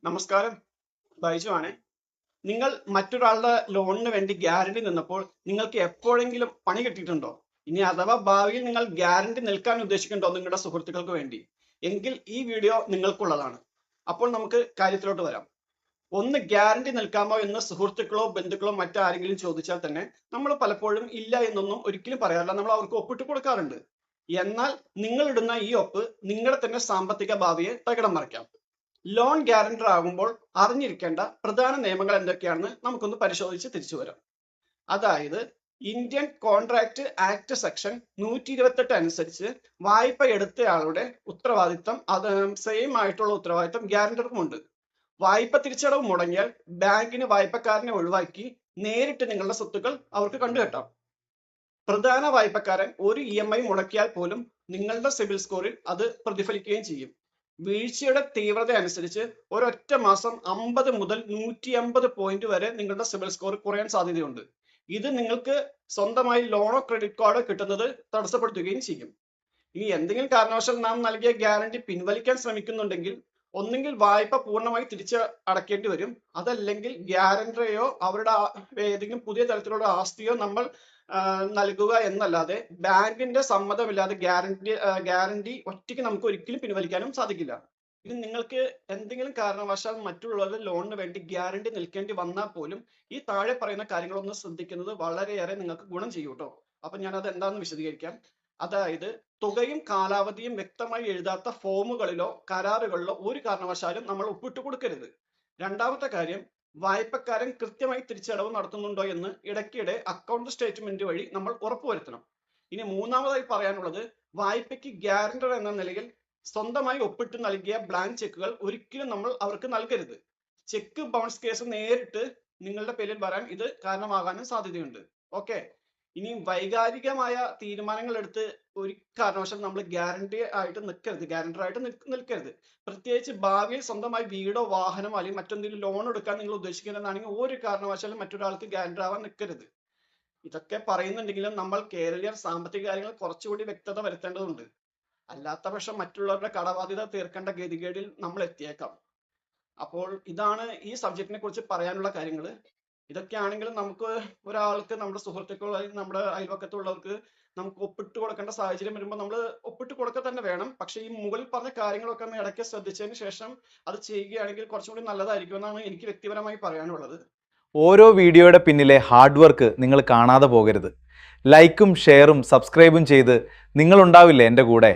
നമസ്കാരം, ബൈജു ആണ്. നിങ്ങൾ മറ്റൊരാളുടെ ലോണിന് വേണ്ടി ഗ്യാരണ്ടി നിന്നപ്പോൾ നിങ്ങൾക്ക് എപ്പോഴെങ്കിലും പണി കിട്ടിയിട്ടുണ്ടോ? ഇനി അഥവാ ഭാവിയിൽ നിങ്ങൾ ഗ്യാരണ്ടി നിൽക്കാൻ ഉദ്ദേശിക്കുന്നുണ്ടോ നിങ്ങളുടെ സുഹൃത്തുക്കൾക്ക് വേണ്ടി? എങ്കിൽ ഈ വീഡിയോ നിങ്ങൾക്കുള്ളതാണ്. അപ്പോൾ നമുക്ക് കാര്യത്തിലോട്ട് വരാം. ഒന്ന് ഗ്യാരണ്ടി നിൽക്കാമോ എന്ന് സുഹൃത്തുക്കളോ ബന്ധുക്കളോ മറ്റാരെങ്കിലും ചോദിച്ചാൽ തന്നെ നമ്മൾ പലപ്പോഴും ഇല്ല എന്നൊന്നും ഒരിക്കലും പറയാറില്ല. നമ്മൾ അവർക്ക് ഒപ്പിട്ട് കൊടുക്കാറുണ്ട്. എന്നാൽ നിങ്ങൾ ഇടുന്ന ഈ ഒപ്പ് നിങ്ങളുടെ തന്നെ സാമ്പത്തിക ഭാവിയെ തകിടം മറിക്കാം. ലോൺ ഗ്യാരണ്ടർ ആകുമ്പോൾ അറിഞ്ഞിരിക്കേണ്ട പ്രധാന നിയമങ്ങൾ എന്തൊക്കെയാണെന്ന് നമുക്കൊന്ന് പരിശോധിച്ച് തിരിച്ചു വരാം. അതായത് ഇന്ത്യൻ കോൺട്രാക്ട് ആക്ട് സെക്ഷൻ 128 അനുസരിച്ച് വായ്പ എടുത്തയാളുടെ ഉത്തരവാദിത്തം സെയിം ആയിട്ടുള്ള ഉത്തരവാദിത്തം ഗ്യാരണ്ടർക്കും ഉണ്ട്. വായ്പ തിരിച്ചടവ് മുടങ്ങിയാൽ ബാങ്കിന് വായ്പക്കാരനെ ഒഴിവാക്കി നേരിട്ട് നിങ്ങളുടെ സ്വത്തുക്കൾ അവർക്ക് കണ്ടുകെട്ടാം. പ്രധാന വായ്പക്കാരൻ ഒരു EMI മുടക്കിയാൽ പോലും നിങ്ങളുടെ സിബിൽ സ്കോറിൽ അത് പ്രതിഫലിക്കുകയും ചെയ്യും. വീഴ്ചയുടെ തീവ്രത അനുസരിച്ച് ഒരൊറ്റ മാസം 50 മുതൽ 150 പോയിന്റ് വരെ നിങ്ങളുടെ സിബിൽ സ്കോർ കുറയാൻ സാധ്യതയുണ്ട്. ഇത് നിങ്ങൾക്ക് സ്വന്തമായി ലോണോ ക്രെഡിറ്റ് കാർഡോ കിട്ടുന്നത് തടസ്സപ്പെടുത്തുകയും ചെയ്യും. ഇനി എന്തെങ്കിലും കാരണവശാൽ നാം നൽകിയ ഗ്യാരണ്ടി പിൻവലിക്കാൻ ശ്രമിക്കുന്നുണ്ടെങ്കിൽ ഒന്നെങ്കിൽ വായ്പ പൂർണ്ണമായി തിരിച്ച് അടയ്ക്കേണ്ടി വരും, അതല്ലെങ്കിൽ ഗ്യാരണ്ടറെയോ അവരുടെ ഏതെങ്കിലും പുതിയ തരത്തിലുള്ള ആസ്തിയോ നമ്മൾ നൽകുക എന്നല്ലാതെ ബാങ്കിന്റെ സമ്മതമില്ലാതെ ഗ്യാരണ്ടി ഒറ്റയ്ക്ക് നമുക്ക് ഒരിക്കലും പിൻവലിക്കാനും സാധിക്കില്ല. ഇനി നിങ്ങൾക്ക് എന്തെങ്കിലും കാരണവശാൽ മറ്റുള്ളവരുടെ ലോണിന് വേണ്ടി ഗ്യാരണ്ടി നിൽക്കേണ്ടി വന്നാൽ പോലും ഈ താഴെ പറയുന്ന കാര്യങ്ങളൊന്ന് ശ്രദ്ധിക്കുന്നത് വളരെയേറെ നിങ്ങൾക്ക് ഗുണം ചെയ്യും കേട്ടോ. അപ്പൊ ഞാൻ അത് എന്താണെന്ന് വിശദീകരിക്കാം. അതായത് തുകയും കാലാവധിയും വ്യക്തമായി എഴുതാത്ത ഫോമുകളിലോ കരാറുകളിലോ ഒരു കാരണവശാലും നമ്മൾ ഒപ്പിട്ട് കൊടുക്കരുത്. രണ്ടാമത്തെ കാര്യം, വായ്പക്കാരൻ കൃത്യമായി തിരിച്ചടവ് നടത്തുന്നുണ്ടോ എന്ന് ഇടയ്ക്കിടെ അക്കൗണ്ട് സ്റ്റേറ്റ്മെന്റ് വഴി നമ്മൾ ഉറപ്പുവരുത്തണം. ഇനി മൂന്നാമതായി പറയാനുള്ളത്, വായ്പയ്ക്ക് ഗ്യാരണ്ടർ എന്ന നിലയിൽ സ്വന്തമായി ഒപ്പിട്ട് നൽകിയ ബ്ലാങ്ക് ചെക്കുകൾ ഒരിക്കലും നമ്മൾ അവർക്ക് നൽകരുത്. ചെക്ക് ബൗൺസ് കേസ് നേരിട്ട് നിങ്ങളുടെ പേരിൽ വരാൻ ഇത് കാരണമാകാനും സാധ്യതയുണ്ട്. ഓക്കെ. ഇനി വൈകാരികമായ തീരുമാനങ്ങൾ എടുത്ത് ഒരു കാരണവശാലും നമ്മൾ ഗ്യാരണ്ടർ ആയിട്ട് നിൽക്കരുത്. പ്രത്യേകിച്ച് ഭാവിയിൽ സ്വന്തമായി വീടോ വാഹനമോ അല്ലെങ്കിൽ മറ്റെന്തെങ്കിലും ലോൺ എടുക്കാൻ നിങ്ങൾ ഉദ്ദേശിക്കുന്നതാണെങ്കിൽ ഒരു കാരണവശാലും മറ്റൊരാൾക്ക് ഗ്യാരണ്ടർ ആവാൻ നിൽക്കരുത്. ഇതൊക്കെ പറയുന്നുണ്ടെങ്കിലും നമ്മൾ കേരളീയർ സാമ്പത്തിക കാര്യങ്ങൾ കുറച്ചുകൂടി വ്യക്തത വരുത്തേണ്ടതുണ്ട്. അല്ലാത്ത പക്ഷം മറ്റുള്ളവരുടെ കടബാധ്യത തീർക്കേണ്ട ഗതികേടിൽ നമ്മൾ എത്തിയേക്കാം. അപ്പോൾ ഇതാണ് ഈ സബ്ജക്റ്റിനെ കുറിച്ച് പറയാനുള്ള കാര്യങ്ങൾ. ഇതൊക്കെയാണെങ്കിലും നമുക്ക് ഒരാൾക്ക് നമ്മുടെ സുഹൃത്തുക്കൾ നമ്മുടെ അയൽവക്കത്തുള്ളവർക്ക് നമുക്ക് ഒപ്പിട്ട് കൊടുക്കേണ്ട സാഹചര്യം വരുമ്പോൾ നമ്മൾ ഒപ്പിട്ട് കൊടുക്കുക തന്നെ വേണം. പക്ഷെ ഈ മുകളിൽ പറഞ്ഞ കാര്യങ്ങളൊക്കെ ഒന്ന് ഇടയ്ക്ക് ശ്രദ്ധിച്ചതിന് ശേഷം അത് ചെയ്യുകയാണെങ്കിൽ കുറച്ചുകൂടി നല്ലതായിരിക്കും എന്നാണ് എനിക്ക് വ്യക്തിപരമായി പറയാനുള്ളത്. ഓരോ വീഡിയോയുടെ പിന്നിലെ ഹാർഡ് വർക്ക് നിങ്ങൾ കാണാതെ പോകരുത്. ലൈക്കും ഷെയറും സബ്സ്ക്രൈബും ചെയ്ത് നിങ്ങളുണ്ടാവില്ലേ എൻ്റെ കൂടെ.